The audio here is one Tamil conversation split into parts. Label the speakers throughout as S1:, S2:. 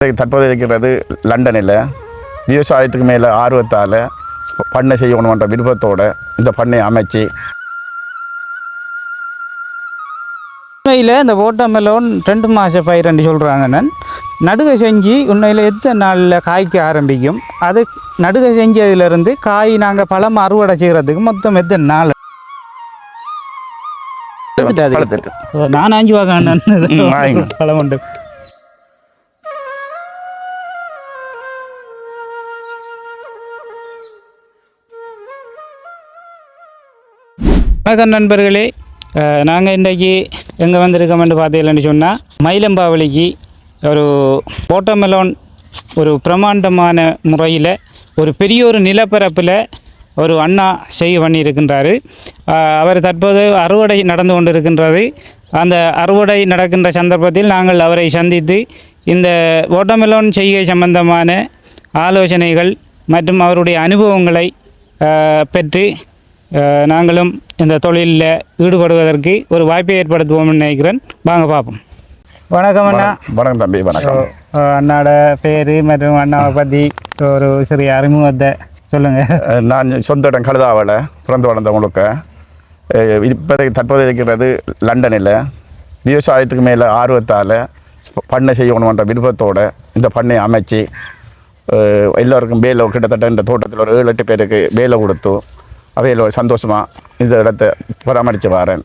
S1: தற்போது இருக்கிறது லண்டனில் விவசாயத்துக்கு மேலே ஆர்வத்தால் பண்ணை செய்யணுன்ற விருப்பத்தோடு இந்த பண்ணை அமைச்சு
S2: உண்மையில் இந்த வாட்டர்மெலன் 2 மாத பயிரண்டு சொல்கிறாங்க. நடுகை செஞ்சு உண்மையில் எத்தனை நாளில் காய்க்க ஆரம்பிக்கும்? அது நடுகை செஞ்சதுலேருந்து காய் நாங்கள் பழம் அறுவடை செய்கிறதுக்கு மொத்தம் எத்தனை நாள்? நான் 5 வாங்க பழம் உண்டு. வணக்கம் நண்பர்களே, நாங்கள் இன்றைக்கி எங்கே வந்திருக்கோம்னு பார்த்தீங்கன்னு சொன்னால் மயிலம்பாவளிக்கு ஒரு வாட்டர்மெலன் ஒரு பிரமாண்டமான முறையில் ஒரு பெரிய ஒரு நிலப்பரப்பில் ஒரு அண்ணா பண்ணியிருக்கின்றார். அவர் தற்போது அறுவடை நடந்து கொண்டிருக்கின்றது. அந்த அறுவடை நடக்கின்ற சந்தர்ப்பத்தில் நாங்கள் அவரை சந்தித்து இந்த வாட்டர்மெலன் செய்கை சம்பந்தமான ஆலோசனைகள் மற்றும் அவருடைய அனுபவங்களை பெற்று நாங்களும் இந்த தொழிலில் ஈடுபடுவதற்கு ஒரு வாய்ப்பை ஏற்படுத்துவோம்னு நினைக்கிறேன். வாங்க பார்ப்போம். வணக்கம் அண்ணா.
S1: வணக்கம் தம்பி. வணக்கம்.
S2: அண்ணாவோட பேர் மற்றும் அண்ணாவை பற்றி ஒரு சிறிய அறிமுகத்தை சொல்லுங்கள்.
S1: நான் சொந்த இடம் கழுதாவில் பிறந்து வளர்ந்த முழுக்க இப்போதைக்கு தற்போது இருக்கிறது லண்டனில் விவசாயத்துக்கு மேலே ஆர்வத்தால் பண்ணை செய்யணுன்ற விருப்பத்தோடு இந்த பண்ணை அமைச்சு எல்லோருக்கும் வேலை கிட்டத்தட்ட இந்த தோட்டத்தில் ஒரு 7-8 பேருக்கு வேலை கொடுத்து அவையில் சந்தோஷமாக இந்த இடத்தை பராமரித்து வரேன்.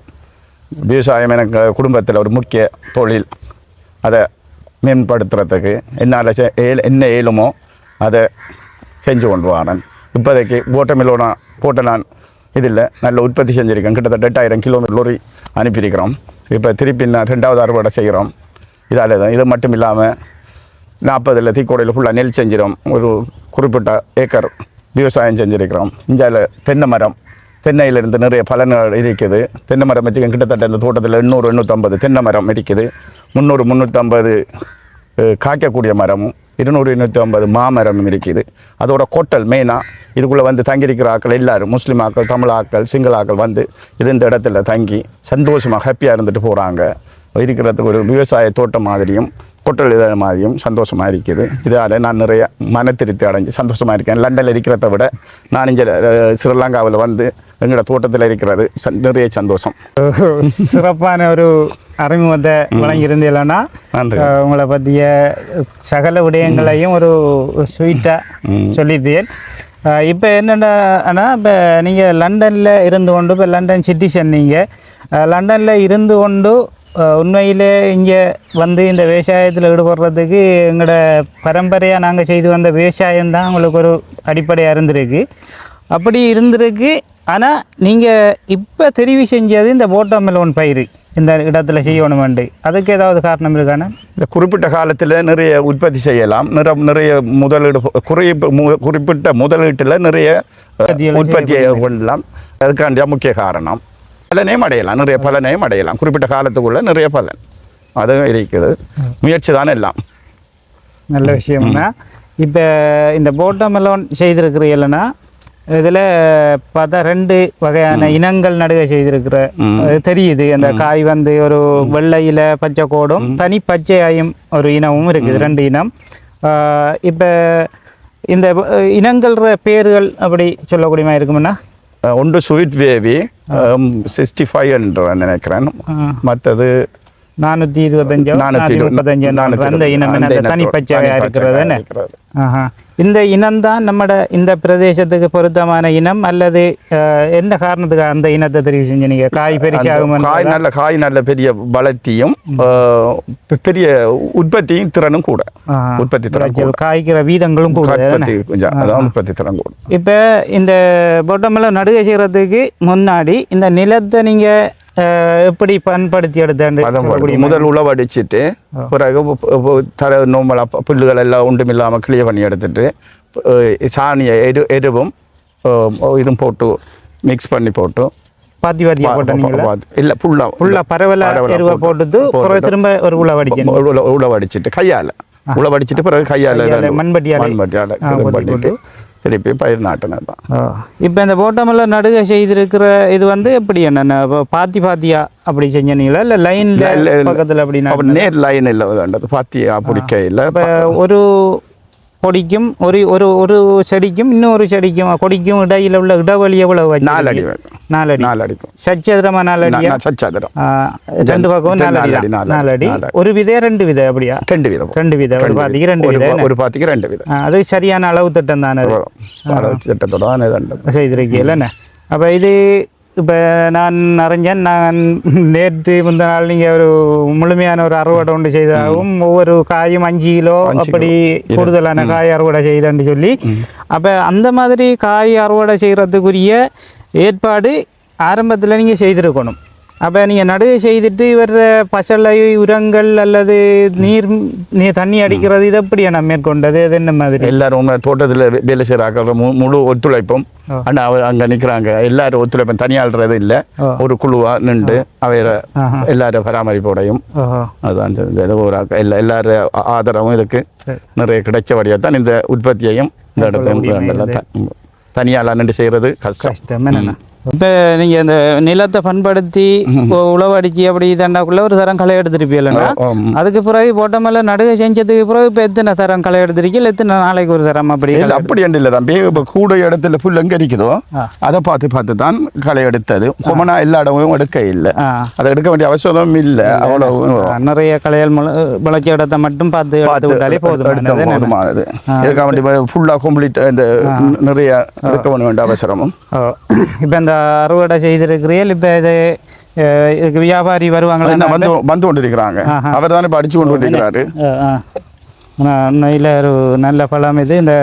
S1: விவசாயம் எனக்கு குடும்பத்தில் ஒரு முக்கிய தொழில். அதை மேம்படுத்துறதுக்கு என்னால் என்ன இயலுமோ அதை செஞ்சு கொண்டு வரேன். இப்போதைக்கு வாட்டர்மெலன் போட்ட நான் இதில் நல்ல உற்பத்தி செஞ்சுருக்கேன். கிட்டத்தட்ட 8000 கிலோமீட்டர் லோரி அனுப்பியிருக்கிறோம். இப்போ திருப்பி நான் 2வது அறுவடை செய்கிறோம். இதால் தான் இது மட்டும் இல்லாமல் 40 தீக்கோடையில் ஃபுல்லாக நெல் செஞ்சிடும். ஒரு குறிப்பிட்ட ஏக்கர் விவசாயம் செஞ்சுருக்கிறோம். இந்தியாவில் தென்னையிலிருந்து நிறைய பலன்கள் இருக்குது. தென்னை மரம் வச்சுக்க கிட்டத்தட்ட இந்த தோட்டத்தில் 800-850 தென்னை மரம் இருக்குது. 300-350 காய்க்கக்கூடிய மரமும் 200-250 மாமரமும் இருக்குது. அதோட கொட்டல் மெயினாக இதுக்குள்ளே வந்து தங்கியிருக்கிற ஆக்கள் எல்லோரும் முஸ்லீம் ஆக்கள், தமிழ் ஆக்கள், சிங்கள ஆக்கள் வந்து இந்த இடத்துல தங்கி சந்தோஷமாக ஹாப்பியாக இருந்துட்டு போகிறாங்க. இருக்கிறதுக்கு ஒரு விவசாய தோட்டம் மாதிரியும் கொட்டல் இதை மாதிரியும் சந்தோஷமாக இருக்குது. இதால் நான் நிறைய மன திருப்தி அடைஞ்சு சந்தோஷமாக இருக்கேன். லண்டனில் இருக்கிறத விட நான் இங்கே ஸ்ரீலங்காவில் வந்து எங்களோட தோட்டத்தில் இருக்கிறது நிறைய சந்தோஷம்.
S2: சிறப்பான ஒரு அறிமுகத்தை வழங்கியிருந்தீங்கன்னா உங்களை பற்றிய சகல விடயங்களையும் ஒரு ஸ்வீட்டாக சொல்லியிருந்தேன். இப்போ என்னென்னா, இப்போ நீங்கள் லண்டனில் இருந்து கொண்டு இப்போ லண்டன் சிட்டிசன், நீங்கள் லண்டனில் இருந்து கொண்டு உண்மையிலே இங்கே வந்து இந்த விவசாயத்தில் ஈடுபடுறதுக்கு எங்களோட பரம்பரையாக நாங்கள் செய்து வந்த விவசாயம்தான் உங்களுக்கு ஒரு அடிப்படையாக இருந்திருக்கு. அப்படி இருந்திருக்கு. ஆனால் நீங்கள் இப்போ தெரிவு செஞ்சது இந்த வாட்டர்மெலன் பயிர் இந்த இடத்துல செய்யணுமெண்டு, அதுக்கு ஏதாவது காரணம் இருக்கானே?
S1: இந்த குறிப்பிட்ட காலத்தில் நிறைய உற்பத்தி செய்யலாம். நிறைய முதலீடு குறிப்பிட்ட முதலீட்டில் நிறைய உற்பத்தியை கொள்ளலாம். அதுக்காண்டிய முக்கிய காரணம் பலனையும் அடையலாம். நிறைய பலனையும் அடையலாம். குறிப்பிட்ட காலத்துக்குள்ளே நிறைய பலன் அதுவும் இருக்குது. முயற்சி தானே எல்லாம்.
S2: நல்ல விஷயம்னா, இப்போ இந்த வாட்டர்மெலன் செய்திருக்கிறீங்கன்னா இதில் பார்த்தா 2 வகையான இனங்கள் நடுகை செய்திருக்கிற தெரியுது. அந்த காய் வந்து ஒரு வெள்ளையில் பச்சை கோடும் தனி பச்சையாயும் ஒரு இனமும் இருக்குது. 2 இனம். இப்போ இந்த இனங்கள்ற பேர்கள் அப்படி சொல்லக்கூடியமா இருக்குமுன்னா,
S1: ஒன்று ஸ்வீட் வேவி 65 என்று நினைக்கிறேன். மற்றது
S2: 425 அந்த இனம் தனிப்பச்சையாக இருக்கிறது. இந்த இனம்தான் நம்மட இந்த பிரதேசத்துக்கு பொருத்தமான இனம், அல்லது எந்த காரணத்துக்கு அந்த இனத்தை தெரிவு செஞ்சு நீங்கள்? காய் பெருசாகும்,
S1: காய் நல்ல பெரிய வளர்த்தியும் பெரிய உற்பத்தியும் திறனும் கூட. உற்பத்தி திறன்,
S2: காய்க்கிற வீதங்களும் கூட,
S1: உற்பத்தி திறன் கூட.
S2: இப்போ இந்த வாட்டர்மெலன் நடுகை செய்கிறதுக்கு முன்னாடி இந்த நிலத்தை நீங்கள் எப்படி பண்படுத்தி எடுத்தாண்டு?
S1: முதல் உழவடிச்சிட்டு பிறகு நோம்பலாக புல்லுகள் எல்லாம் ஒன்றும் இல்லாமல் கிளியர் பண்ணி எடுத்துட்டு சாணியை எருவும் இதுவும் போட்டு மிக்ஸ் பண்ணி போட்டு
S2: பாத்தியா போட்டீங்களா?
S1: இல்லை, ஃபுல்லாக
S2: பரவலாக எருவை போட்டு திரும்ப ஒரு உழவடிச்சிட்டு
S1: கையால் உழவடிச்சிட்டு பிறகு கையால்
S2: மண்பட்டியால்
S1: பண்ணிட்டு திருப்பி பயிர் நாட்டினது தான்.
S2: இப்போ இந்த போட்டமெல்லாம் நடுகை செய்திருக்கிற இது வந்து எப்படி என்ன பாத்தி பாத்தியா அப்படி செஞ்சீங்களா இல்லை லைனில் பக்கத்தில்
S1: அப்படி நேர் லைன் இல்லை பாத்தியா பிடிக்க இல்லை.
S2: இப்போ ஒரு கொடிக்கும் ஒரு ஒரு ஒரு செடிக்கும் இன்னொரு செடிக்கும் கொடிக்கும் இடையில உள்ள இடைவெளி எவ்வளவு?
S1: 4 அடி.
S2: 4 அடி சச்சதுரமா 4 அடி.
S1: சச்சதுரம்
S2: 2 பக்கம் 4 அடி. 4 அடி ஒரு விதை 2 விதை அப்படியா?
S1: 2 விதை.
S2: 2 விதை ஒரு பாத்திக்கு 2 விதை.
S1: ஒரு பாத்திக்கு 2 விதை.
S2: அது சரியான அளவு திட்டம் தானே?
S1: அளவு திட்டத்தோட தான்
S2: செய்திருக்கீங்க இல்லைண்ணே. அப்போ இது இப்போ நான் அறிஞன் நான் நேற்று முந்த நாள் நீங்கள் ஒரு முழுமையான ஒரு அறுவடை ஒன்று செய்தாகவும் ஒவ்வொரு காயும் 5 கிலோ அப்படி கூடுதலான காய் அறுவடை செய்தேன்னு சொல்லி அப்போ அந்த மாதிரி காய் அறுவடை செய்கிறதுக்குரிய ஏற்பாடு ஆரம்பத்தில் நீங்கள் செய்திருக்கணும். அப்போ நீங்கள் நடுகை செய்துட்டு வர்ற பசலை உரங்கள் அல்லது நீர் தண்ணி அடிக்கிறது இது எப்படியா நான் மேற்கொண்டது? அது என்ன மாதிரி?
S1: எல்லாரும் தோட்டத்தில் வேலை செய்கிறாங்க முழு ஒத்துழைப்பும். ஆனால் அவர் அங்கே நிற்கிறாங்க எல்லாரும் ஒத்துழைப்பும். தனியாள்றது இல்லை, ஒரு குழுவாக நின்று அவைய எல்லாரும் பராமரிப்போடையும் அதுதான் ஒரு எல்லாரும் ஆதரவும் இருக்குது. நிறைய கிடைச்சபடியாக தான் இந்த உற்பத்தியையும் இந்த இடத்துல தனியால் நின்று செய்கிறது
S2: கஷ்டம். என்னென்ன இப்போ நீங்கள் இந்த நிலத்தை பண்படுத்தி உழவடிச்சு அப்படி தண்டாக்குள்ள ஒரு தரம் களை எடுத்துருப்பீங்களா? அதுக்கு பிறகு போட்டமெல்ல நடுகை செஞ்சதுக்கு பிறகு இப்போ எத்தனை தரம் களை எடுத்துருக்கீங்க? எத்தனை நாளைக்கு ஒரு தரம் அப்படி?
S1: அப்படி இல்லை தம்பி. இப்போ கூட இடத்துல புல் எங்கே இருக்குதோ அதை பார்த்து தான் களை எடுத்தது. கொமனா எல்லா இடமும் எடுக்க இல்லை, அதை எடுக்க வேண்டிய அவசியம் இல்லை. அவ்வளோ
S2: நிறைய களைகள் விளைச்ச இடத்தை மட்டும் பார்த்து விட்டாலே போதுமானது.
S1: இதுக்காக வேண்டிய ஃபுல்லாக கம்ப்ளீட் இந்த நிறைய எடுக்க வேண்டிய அவசரமும்.
S2: இப்போ இந்த அறுவடை செய்திருக்கிறீர்கள். இப்போ இது இதுக்கு வியாபாரி வருவாங்களா?
S1: வந்து கொண்டிருக்கிறாங்க. அவர் தானே இப்போ அடிச்சு கொண்டு கொண்டிருக்கிறாரு.
S2: உண்மையில் ஒரு நல்ல பழம் இது. இந்த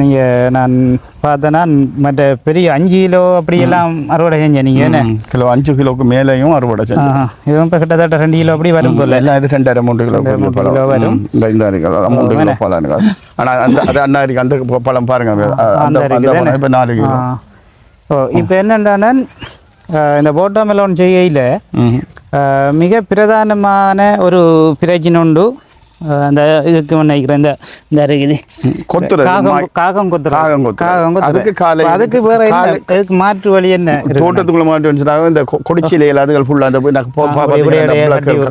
S2: நீங்கள் நான் பார்த்தேன்னா மற்ற பெரிய 5 கிலோ அப்படியெல்லாம் அறுவடை செஞ்சேன். நீங்கள் என்ன
S1: கிலோ 5 கிலோக்கு மேலேயும் அறுவடை செஞ்சேன்.
S2: இதுவும் இப்போ கிட்டத்தட்ட 2 கிலோ அப்படி வரும் போல.
S1: எல்லாம் இது 2.5-3 கிலோ
S2: வரும்.
S1: இந்த 3 கிலோ பழம். ஆனால் அந்த அண்ணாரிக்கு அந்த பழம் பாருங்க, அந்த இப்போ 4 கிலோ.
S2: இப்போ என்னென்னா இந்த போட்டமெலோன் செய்கையில் மிக பிரதானமான ஒரு பிரச்சனை உண்டு. அந்த இதுக்கு நினைக்கிறேன் இந்த இருக்குது காகம் கொத்துறது. அதுக்கு வேற அதுக்கு மாற்று வழி என்ன?
S1: தோட்டத்துக்குள்ள மாட்டு வந்துச்சுனாலும் இந்த கொடிச்சிலையில் அதுகள் ஃபுல்லாக அந்த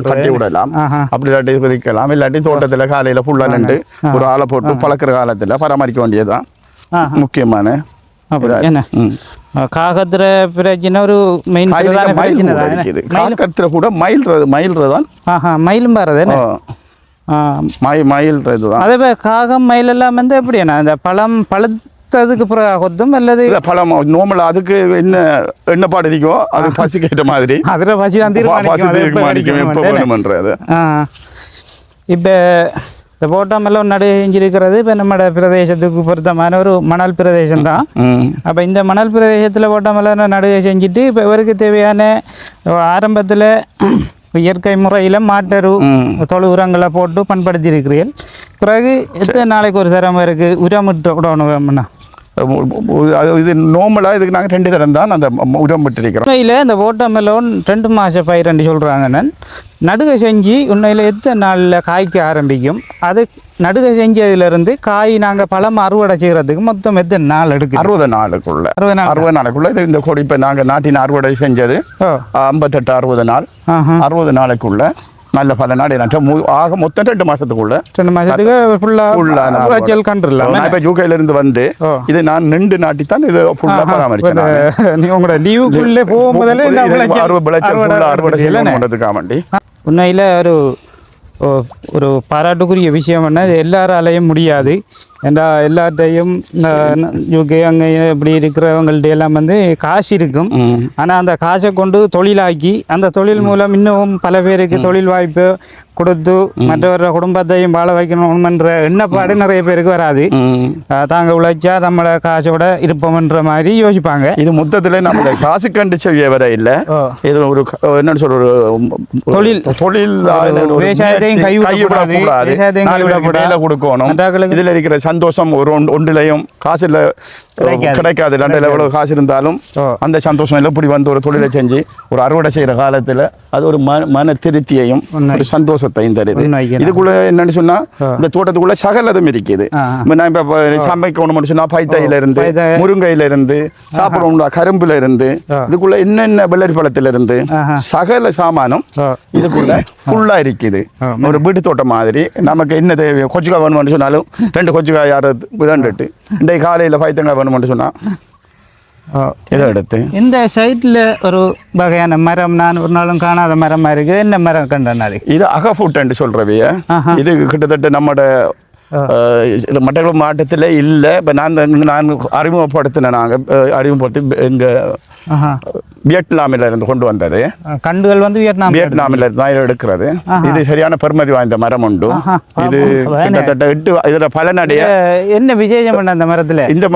S1: கட்டி விடலாம். அப்படி இல்லாட்டி விதிக்கலாம். இல்லாட்டி தோட்டத்தில் காலையில் ஃபுல்லாக நின்று ஒரு ஆளை போட்டு பழக்கிற காலத்தில் பராமரிக்க வேண்டியதுதான் முக்கியமான.
S2: என்ன காகத்துல பிரச்சனை ஒரு மெயின்
S1: காகத்துல கூட மயில்றதான்
S2: மயிலும் பாருது.
S1: மயில்றது தான்.
S2: அதே போல் காகம் மயில் எல்லாம் வந்து எப்படின்னா இந்த பழம் பழுத்ததுக்கு பிறகு கொத்தும் அல்லது
S1: பழம் நோமல் அதுக்கு என்ன பாடு இருக்கோ அது பசி கேட்ட மாதிரி
S2: அதில் பசி தான்
S1: தீர்மானிக்கிறது.
S2: இப்போ இந்த போட்டமெல்லாம் நடு செஞ்சிருக்கிறது இப்போ நம்மளோட பிரதேசத்துக்கு பொருத்தமான ஒரு மணல் பிரதேசம் தான். அப்போ இந்த மணல் பிரதேசத்தில் போட்டமெல்லாம் நடுகை செஞ்சுட்டு இப்போ இவருக்கு தேவையான ஆரம்பத்தில் இயற்கை முறையில் மாட்டரு தொழு உரங்களை போட்டு பண்படுத்தி இருக்கிறீர்கள். பிறகு எத்தனை நாளைக்கு ஒரு தரம் இருக்குது உரமிட்டு விடணும்னா?
S1: இது நோமலாக இதுக்கு நாங்கள் 2 தரம் தான் அந்த உரம் விட்டுருக்கிறோம்.
S2: உண்மையில் இந்த போட்டமெலோன் 2 மாத பயிரண்டு சொல்கிறாங்க. நான் நடுகை செஞ்சு உண்மையில் எத்தனை நாளில் காய்க்க ஆரம்பிக்கும்? அது நடுகை செஞ்சதுலேருந்து காய் நாங்கள் பழம் அறுவடை செய்கிறதுக்கு மொத்தம் எத்தனை நாள் எடுக்கும்?
S1: 60 நாளுக்குள்ள. 60 நாளுக்குள்ள இது இந்த கொடி இப்போ நாங்கள் நாட்டின் அறுவடை செஞ்சது 58-60 நாள். 60 நாளுக்குள்ள நல்ல பல நாடு ஆக மொத்தம் 2 மாசத்துக்குள்ள
S2: 2 மாசத்துக்கு ஃபுல்லாக கண்டுலாம்.
S1: இப்போ யூகேல இருந்து வந்து இது நான் 2 நாட்டித்தான் இது ஃபுல்லாக பராமரிச்சேன்.
S2: நீங்கள் உங்களோட லீவுக்குள்ளே போகும்போதே
S1: அறுவடை செய்யறதுக்காக வேண்டி
S2: உண்மையில் ஒரு பாராட்டுக்குரிய விஷயம் என்ன, எல்லாராலையும் முடியாது. ஏன்னா எல்லாத்தையும் யூகே அங்கே இப்படி இருக்கிறவங்கள்ட்ட எல்லாம் வந்து காசு இருக்கும். ஆனால் அந்த காசை கொண்டு தொழிலாக்கி அந்த தொழில் மூலம் இன்னும் பல பேருக்கு தொழில் வாய்ப்பு கொடுத்து மற்றவர குடும்பத்தையும் வாழ வைக்கணும்ன்ற எண்ணப்பாடு நிறைய பேருக்கு வராது. தாங்க உழைச்சா நம்மளோட காசோட இருப்போம்ன்ற மாதிரி யோசிப்பாங்க.
S1: இது மொத்தத்தில் நம்ம காசு கண்டு செய்ய வர இல்லை. இது ஒரு என்னன்னு சொல்ற ஒரு தொழில் விவசாயத்தையும் கைவிடக்கூடாது, விவசாயத்தையும் கைவிடக்கூடாது கொடுக்கணும். இதில் இருக்கிற சந்தோஷம் ஒரு ஒன்றிலையும் காசில் கிடைக்காது. ரெண்டில் எவ்வளோ காசு இருந்தாலும் அந்த சந்தோஷம் இல்லை. இப்படி வந்து ஒரு தொழிலை செஞ்சு ஒரு அறுவடை செய்கிற காலத்தில் அது ஒரு மன திருப்தியையும் ஒரு சந்தோஷத்தையும் தருது. இதுக்குள்ள என்னன்னு சொன்னா இந்த தோட்டத்துக்குள்ள சகலதும் இருக்குது. நான் இப்போ சமைக்கணும்னு சொன்னா பைத்தையில இருந்து முருங்கையில இருந்து சாப்பிடணும் கரும்புல இருந்து இதுக்குள்ள என்னென்ன வெள்ளரி பழத்துல இருந்து சகல சாமானும் இதுக்குள்ள ஃபுல்லா இருக்குது. ஒரு வீட்டு தோட்டம் மாதிரி நமக்கு என்ன தேவையோ கொச்சுக்காய் வேணும்னு சொன்னாலும் 2 கொச்சுக்காய் யாராவது விதண்டுட்டு இன்றைக்கு காலையில் பைத்தங்காய் வேணும்னு சொன்னா இதை எடுத்து
S2: இந்த சைட்ல ஒரு வகையான மரம் நான் ஒரு நாளும் காணாத மரமா இருக்குது. என்ன மரம் கண்டனாரு? இது
S1: அகஃபுட்ன்னு சொல்றவைய. இது கிட்டத்தட்ட நம்மட மட்டக்களப்பு மாவட்டத்தில் இல்லை. இப்போ நான் அறிமுகப்படுத்தினேன். நாங்கள் அறிமுகப்படுத்தி எங்கள் வியட்நாமில் இருந்து கொண்டு வந்தது.
S2: கண்டுகள் வந்து
S1: வியட்நாமில் தான் எடுக்கிறது. இது சரியான பெருமதி வாய்ந்த மரம் உண்டு. இது கிட்டத்தட்ட 8 இதில் பலனடைய
S2: என்ன விசேஷம் பண்ண அந்த மரத்தில்?
S1: இந்த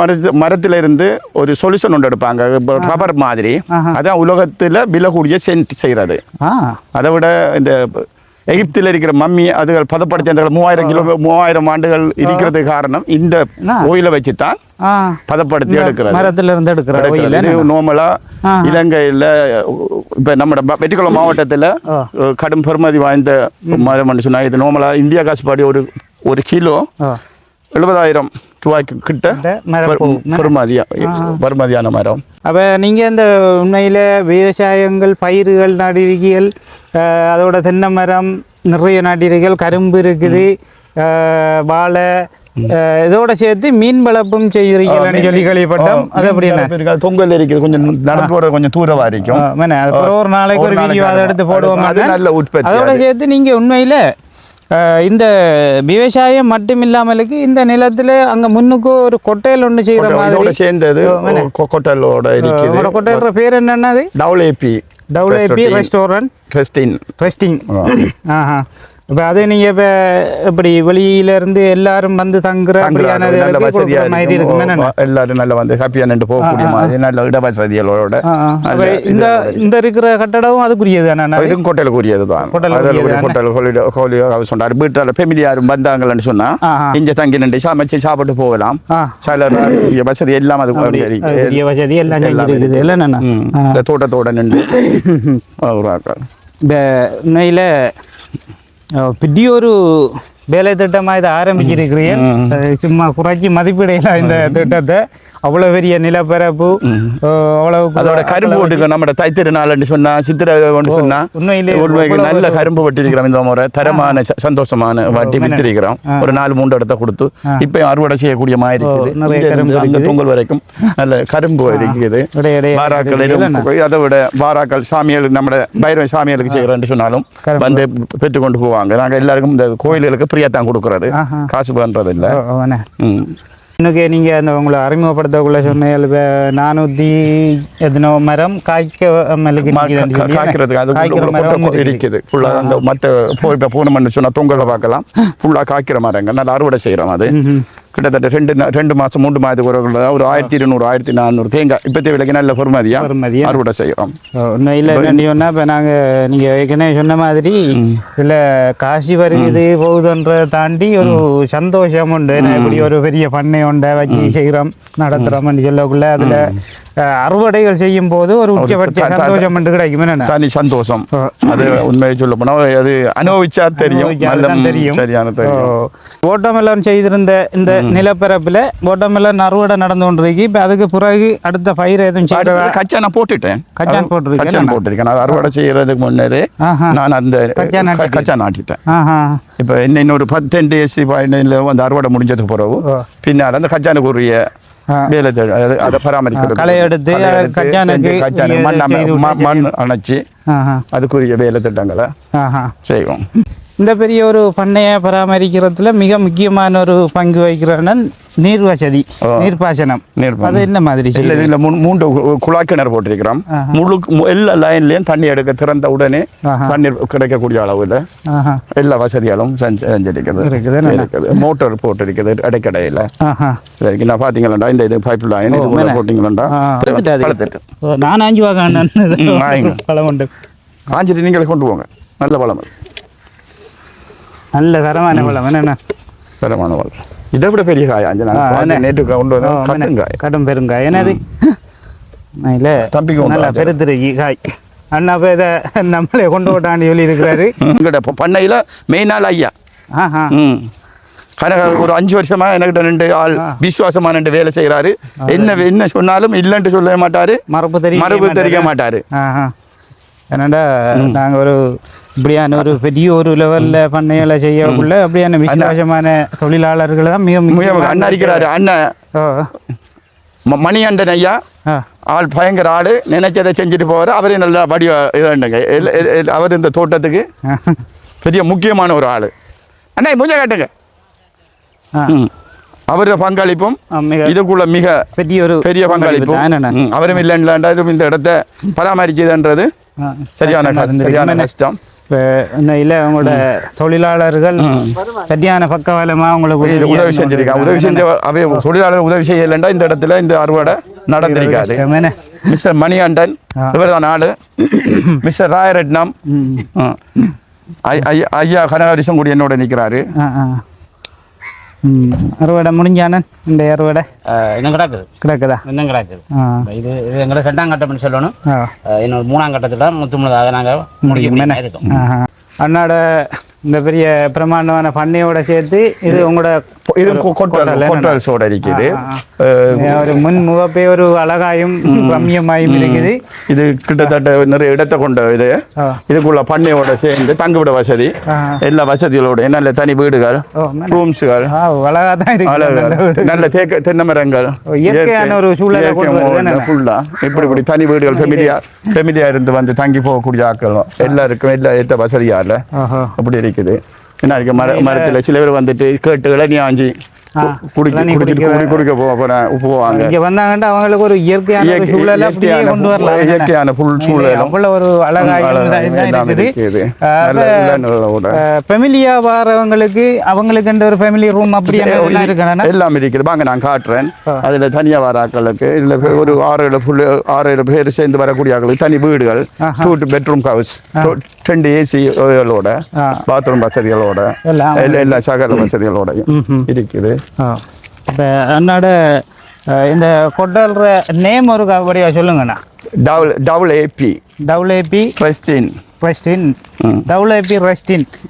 S1: மரத்தில் இருந்து ஒரு சொல்யூஷன் ஒன்று எடுப்பாங்க, ரப்பர் மாதிரி. அதான் உலகத்தில் விலகூடிய சென்ட் செய்கிறது. அதை விட இந்த எகிப்தில் இருக்கிற மம்மி அதுகள் பதப்படுத்தி 3000 ஆண்டுகள் இருக்கிறது காரணம் இந்த ஓயிலை வச்சு தான் பதப்படுத்தி எடுக்கிறது.
S2: மரத்துல இருந்து எடுக்கிறது.
S1: நார்மலா இலங்கையில் இப்போ நம்ம வெற்றிக்குளம் மாவட்டத்தில் கடும் பெருமதி வாய்ந்த மரம் சொன்னா இது நார்மலா இந்தியா காசுபாடி ஒரு கிலோ 70,000 ரூபாய்க்கு கிட்ட பெருமதியான மரம்.
S2: அப்போ நீங்கள் இந்த உண்மையில் விவசாயங்கள் பயிர்கள் நடிகைகள் அதோட தென்னை மரம் நிறைய நடிகைகள் கரும்பு இருக்குது, வாழை இதோட சேர்த்து மீன் வளர்ப்பும் செய்கிறீங்கன்னு சொல்லி கேள்விப்பட்டோம். அது அப்படின்னா
S1: தொங்கல் இருக்குது, கொஞ்சம் நடந்து போகிற கொஞ்சம் தூரமாக இருக்கும்.
S2: ஒரு நாளைக்கு ஒரு வீடியோ அதை எடுத்து போடுவோம்.
S1: நல்ல உற்பத்தி.
S2: அதோட சேர்த்து நீங்கள் உண்மையில் இந்த விவசாயம் மட்டும் இல்லாமலுக்கு இந்த நிலத்துல அங்க முன்னுக்கு ஒரு கொட்டையில் ஒன்று செய்யற மாதிரி
S1: சேர்ந்தது கொட்டையிலோட இருக்குது.
S2: கொட்டையோட பேர் என்னன்னது? டவுலேபி ரெஸ்டாரண்ட் ரெஸ்டிங். இப்போ அது நீங்கள் இப்போ எப்படி வெளியிலேருந்து எல்லாரும் வந்து தங்குற அப்படியான மாதிரி இருக்குமே?
S1: எல்லாரும் நல்லா வந்து ஹாப்பியாக நின்று போகக்கூடிய மாதிரி நல்ல இட வசதிகளோட.
S2: இந்த இருக்கிற கட்டடமும் அதுக்குரியது தானே?
S1: இதுவும் கோட்டையிலுக்குரியது தான். கோட்டையில் சொன்னார் வீட்டில் ஃபேமிலி யாரும் வந்தாங்கன்னு சொன்னால் இங்கே தங்கி நின்று சமைச்சு சாப்பிட்டு போகலாம். சில வசதி எல்லாம் அது
S2: வசதி எல்லாம் இருக்குது இல்லைண்ணா?
S1: இந்த தோட்டத்தோட நின்று
S2: இந்த உண்மையில் பெரிய ஒரு வேலை திட்டமாக இதை ஆரம்பிச்சிருக்கிறீங்க. சும்மா குறைச்சி மதிப்பிடையலாம் இந்த திட்டத்தை. அவ்வளோ பெரிய நிலப்பரப்பு, அவ்வளவு
S1: அதோட கரும்பு போட்டுக்க நம்ம தைத்திருநாள்னு சொன்னால் சித்திரை ஒன்று சொன்னால் உண்மைக்கு நல்ல கரும்பு வெட்டிருக்கிறோம். இந்த முறை தரமான சந்தோஷமான வட்டி வித்திருக்கிறோம். ஒரு 4-3 இடத்த கொடுத்து இப்போ அறுவடை செய்யக்கூடிய மாதிரி இருக்குது. இந்த பொங்கல் வரைக்கும் நல்ல கரும்பு இருக்குது. வாராக்கள் அதை விட வாராக்கள் சாமிகள் நம்ம பைரவ சாமிகளுக்கு செய்கிறோன்னு சொன்னாலும் வந்து பெற்றுக்கொண்டு போவாங்க. நாங்கள் எல்லாருக்கும் இந்த கோயில்களுக்கு பிரியாத்தான் கொடுக்குறது, காசு பண்ணுறது இல்லை.
S2: இன்னுக்கு நீங்கள் அந்த உங்களை அறிமுகப்படுத்தக்குள்ள சொன்னீங்க 400 மரம்
S1: காய்க்கிறதுக்கு அது இருக்குது. ஃபுல்லாக அந்த மற்ற இப்போ பூனம்னு சொன்னால் தொங்கலை பார்க்கலாம். ஃபுல்லாக காய்க்கிற மரங்கள் நல்லா அறுவடை செய்கிறோம். அது கிட்டத்தட்ட 2 மாதம் 3 மாதத்துக்கு ஒரு 1200 1400 தேங்காய் இப்போத்தைய விலைக்கு நல்ல பொறுமதியாக அறுவடை செய்கிறோம்.
S2: இல்லை சொன்னா இப்போ நாங்கள் நீங்கள் ஏற்கனவே சொன்ன மாதிரி இல்லை காசி வருகிறது போகுதுன்றதை தாண்டி ஒரு சந்தோஷம் உண்டு. இப்படி ஒரு பெரிய பண்ணை உண்டை வச்சு செய்கிறோம் நடத்துகிறோம்னு சொல்லக்குள்ள அதில் அறுவடைகள் செய்யும் போது ஒரு உச்சபட்ச சந்தோஷம் கிடைக்கும்.
S1: தனி சந்தோஷம். அது உண்மையை சொல்ல போனால் அது அனுபவிச்சா தெரியும். சரியான
S2: ஓட்டமெல்லாம் செய்திருந்த இந்த நிலப்பரப்பில் ஓட்டமெல்லாம் அறுவடை நடந்து கொண்டிருக்கு. இப்போ அதுக்கு பிறகு அடுத்த பயிர் எதுவும்
S1: கச்சான் போட்டுட்டேன்.
S2: கச்சான்
S1: போட்டிருக்கேன். அது அறுவடை செய்யறதுக்கு முன்னரே நான் அந்த கச்சான் நாட்டிட்டேன். இப்போ இன்னொரு 10 days வந்து அறுவடை முடிஞ்சதுக்கு பிறகு பின்னால் அந்த கச்சானுக்கு உரிய வேலை அதை பராமரிக்கிறது,
S2: களை எடுத்து
S1: மண் அணைச்சி அதுக்குரிய வேலை திட்டங்களை செய்வோம்.
S2: இந்த பெரிய ஒரு பண்ணையை பராமரிக்கிறதுல மிக முக்கியமான ஒரு பங்கு வகிக்கிறன்னா நீர் வசதி, நீர்ப்பாசனம். அது என்ன மாதிரி?
S1: இதில் 3 குழாய் கிணறு போட்டிருக்கிறோம். எல்லா லைன்லையும் தண்ணி எடுக்க திறந்த உடனே தண்ணீர் கிடைக்கக்கூடிய அளவில் எல்லா வசதிகளும் செஞ்சிருக்கிறது. மோட்டர் போட்டிருக்கிறது இடைக்கடையில். நான் பார்த்தீங்களா இந்த இது பைப் லைன் போட்டிங்களா
S2: நான் 5 வாங்க பழம் உண்டு.
S1: ஆஞ்சிட்டு நீங்களே கொண்டு போங்க. நல்ல பழம்,
S2: நல்ல தரமான பழம். என்னென்ன
S1: தரமானவள் இதை விட பெரிய காய் அஞ்சு நேற்று கொண்டு வந்து கட்டுங்காய்
S2: கடும் பெருங்காய் என்னது இல்லை
S1: தம்பிக்கு
S2: நல்லா பெருத்திருக்கி காய் அண்ணா போய் இதை நம்மளே கொண்டு விட்டான்னு சொல்லி இருக்கிறாரு
S1: எங்கிட்ட பண்ணையில் மெயினால் ஐயா கனக ஒரு 5 வருஷமா என்கிட்ட 2 ஆள் விசுவாசமா 2 வேலை செய்கிறாரு என்ன சொன்னாலும் இல்லைன்ட்டு சொல்ல மாட்டாரு மறுப்பு தெரிவிக்க மாட்டாரு
S2: என்னடா நாங்கள் ஒரு இப்படியான ஒரு பெரிய ஒரு லெவலில் பண்ணைகளை செய்யக்குள்ள அப்படியான விசுவாசமான தொழிலாளர்கள் தான் மிக
S1: அண்ணன் இருக்கிறாரு அண்ணன் மணிகண்டன் ஐயா ஆள் பயங்கர ஆள் நினைச்சதை செஞ்சுட்டு போவார் அவரே நல்லா வடிவ இதுண்டுங்க அவர் இந்த தோட்டத்துக்கு பெரிய முக்கியமான ஒரு ஆள் அண்ணா முஞ்ச காட்டுங்க அவருடைய பங்களிப்பும் இதுக்குள்ள மிக பெரிய பங்களிப்பும் அவரும் இல்லைன்னா இந்த இடத்தை பராமரிக்குதுன்றது சரியான கஷ்டம்
S2: இல்லை அவங்களோட தொழிலாளர்கள் சரியான பக்கவாலமாக உங்களுக்கு
S1: உதவி செஞ்சிருக்காங்க உதவி செஞ்ச அவை தொழிலாளர் உதவி செய்யலைண்டா இந்த இடத்துல இந்த அறுவடை நடந்திருக்காது மிஸ்டர் மணிகண்டன் இவர் தான் ஆளு மிஸ்டர் ராயரட்னம் ஐயா கனகரிசம் கூட என்னோட நிற்கிறாரு
S2: அறுவடை முடிஞ்சானே இந்த அறுவடை
S3: இன்னும் கிடக்குதா இன்னும் கிடக்குது இது எங்களோட 2ஆம் கட்டம்னு சொல்லணும் இன்னொரு 3ஆம் கட்டத்தில் முத்துமுழுதாக நாங்கள் முடிக்க
S2: அண்ணாட இந்த பெரிய பிரமாண்டமான பண்ணையோட சேர்த்து இது உங்களோட
S1: இது கொட்டல்ஸோட இருக்குது
S2: ஒரு முன் முகப்பே ஒரு அழகாயும் ரம்யமாயும் இருக்குது
S1: இது கிட்டத்தட்ட நிறைய இடத்தை கொண்ட இது இதுக்குள்ள பண்ணையோட சேர்ந்து தங்குவிட வசதி எல்லா வசதிகளோட நல்ல தனி வீடுகள் ரூம்ஸுகள்
S2: அழகா தான் இருக்கு
S1: நல்ல தென்னை மரங்கள்
S2: இயற்கையான ஒரு சூழலை
S1: ஃபுல்லா இப்படி தனி வீடுகள் ஃபெமிலியா இருந்து வந்து தங்கி போகக்கூடிய ஆட்கள் எல்லாருக்கும் எல்லா ஏற்ற வசதியா இல்லை அப்படி இருக்குது என்ன இருக்கு மரத்தில் சில பேர் வந்துட்டு கேட்டு இளநீ குடிக்க போவாங்க
S2: இங்க வந்தாங்கன்னா அவங்களுக்கு ஒரு இயற்கையான சூழலை கொண்டு வரலாம்
S1: இயற்கையான புல் சூழல்
S2: அவ்வளவு ஒரு அழகாக இருக்குது ஃபெமிலியா வரவங்களுக்கு அவங்களுக்கு ஒரு ஃபேமிலி ரூம் அப்படி
S1: எல்லாம் இருக்குது வாங்க நான் காட்டுறேன் அதுல தனியா வர ஆட்களுக்கு இதுல ஒரு 6-7 பேர் சேர்ந்து வரக்கூடிய ஆட்களுக்கு தனி வீடுகள் 2 பெட்ரூம் ஹவுஸ் 2 ஏசிகளோட பாத்ரூம் வசதிகளோட எல்லா சகல வசதிகளோடையும் இருக்குது
S2: இப்போ அண்ணாட இந்த கொட்டல்ற நேம் ஒரு அப்படியா சொல்லுங்கண்ணா
S1: WAP ரெஸ்டின்
S2: ரெஸ்டின்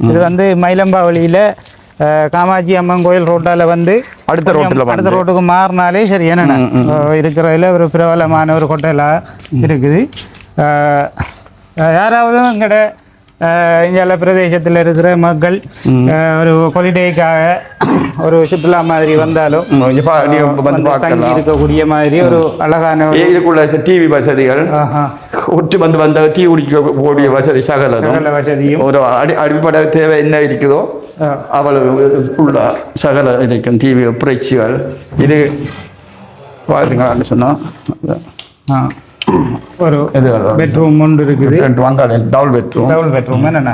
S2: இது வந்து மயிலம்பாவளியில் காமாட்சி அம்மன் கோயில் ரோட்டால் வந்து அடுத்த ரோட்டுக்கு மாறினாலே சரி என்னென்ன இருக்கிறதுல ஒரு பிரபலமான ஒரு கொட்டலாக இருக்குது யாராவது எங்கட இந்தியால பிரதேசத்தில் இருக்கிற மக்கள் ஒரு ஹாலிடேக்காக ஒரு சுற்றுலா மாதிரி வந்தாலும் தங்கி இருக்கக்கூடிய மாதிரி ஒரு அழகான
S1: இதுக்குள்ள டிவி வசதிகள் ஒட்டு வந்து டீ குடிக்கக்கூடிய வசதி சகல
S2: வசதியும்
S1: ஒரு அடிப்படை தேவை என்ன இருக்குதோ அவ்வளவு ஃபுல்லா சகல இருக்கும் டிவி பிரைச்சுகள் இது பார்த்தீங்கன்னு சொன்னா
S2: ஒரு பெட்ரூம் ஒன்று இருக்குது
S1: டபுள் பெட்ரூம்
S2: என்னண்ணா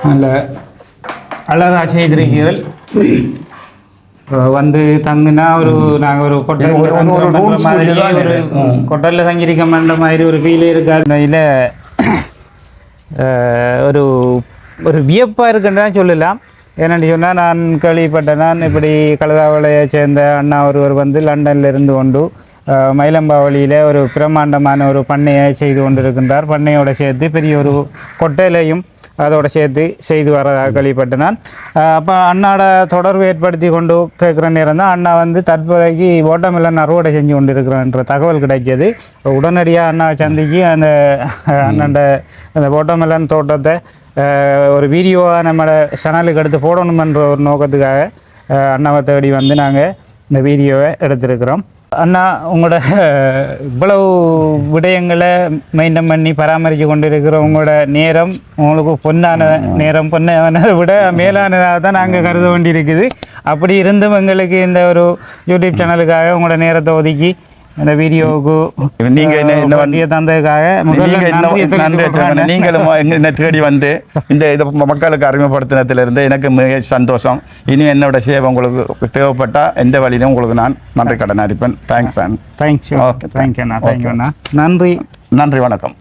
S2: நல்ல அழகா செய்திருக்கீர்கள் வந்து தங்குனா நாங்கள் ஒரு கொட்டலில் தங்கியிருக்க மாதிரி ஒரு ஃபீலே இருக்காது இதில் ஒரு வியப்பாக இருக்குன்னு தான் சொல்லலாம். ஏன்னு சொன்னால் நான் கேள்விப்பட்டேன், நான் இப்படி கழுதாவளையை சேர்ந்த அண்ணா ஒருவர் வந்து லண்டனில் இருந்து கொண்டு மயிலம்பாவளியில் ஒரு பிரம்மாண்டமான ஒரு பண்ணையை செய்து கொண்டிருக்கின்றார். பண்ணையோடு சேர்த்து பெரிய ஒரு கொட்டையிலையும் அதோடு சேர்த்து செய்து வரதாக கேள்விப்பட்டேன் நான். அப்போ அண்ணாட தொடர்பு ஏற்படுத்தி கொண்டு கேட்குற நேரம் தான் அண்ணா வந்து தற்போதைக்கு வாட்டர்மெலன் அறுவடை செஞ்சு கொண்டு இருக்கிறான்ற தகவல் கிடைச்சது. உடனடியாக அண்ணாவை சந்திக்கு அந்த அண்ணாண்ட அந்த வாட்டர்மெலன் தோட்டத்தை ஒரு வீடியோவாக நம்மளோட சேனலுக்கு எடுத்து போடணுமென்ற ஒரு நோக்கத்துக்காக அண்ணாவை தேடி வந்து நாங்கள் இந்த வீடியோவை எடுத்திருக்கிறோம். அண்ணா, உங்களோட இவ்வளவு விடயங்களை மெயின்டைன் பண்ணி பராமரித்து கொண்டு இருக்கிற உங்களோட நேரம் உங்களுக்கு பொன்னான நேரம், பொண்ணை விட மேலானதாக தான் நாங்கள் கருத வேண்டியிருக்குது. அப்படி இருந்தும் எங்களுக்கு இந்த ஒரு யூடியூப் சேனலுக்காக உங்களோட நேரத்தை ஒதுக்கி இந்த வீடியோவுக்கு நீங்கள் தந்ததுக்காக
S1: நீங்களும் என்ன தேடி வந்து இந்த இதை மக்களுக்கு அறிமுகப்படுத்தினத்திலிருந்து எனக்கு மிக சந்தோஷம். இனி என்னோட சேவை உங்களுக்கு தேவைப்பட்டால் எந்த வழியிலும் உங்களுக்கு நான் நன்றி கடன் அடிப்பேன். Thanks and
S2: thank you. ஓகே, தேங்க்யூண்ணா. தேங்க்யூண்ணா. நன்றி.
S1: நன்றி, வணக்கம்.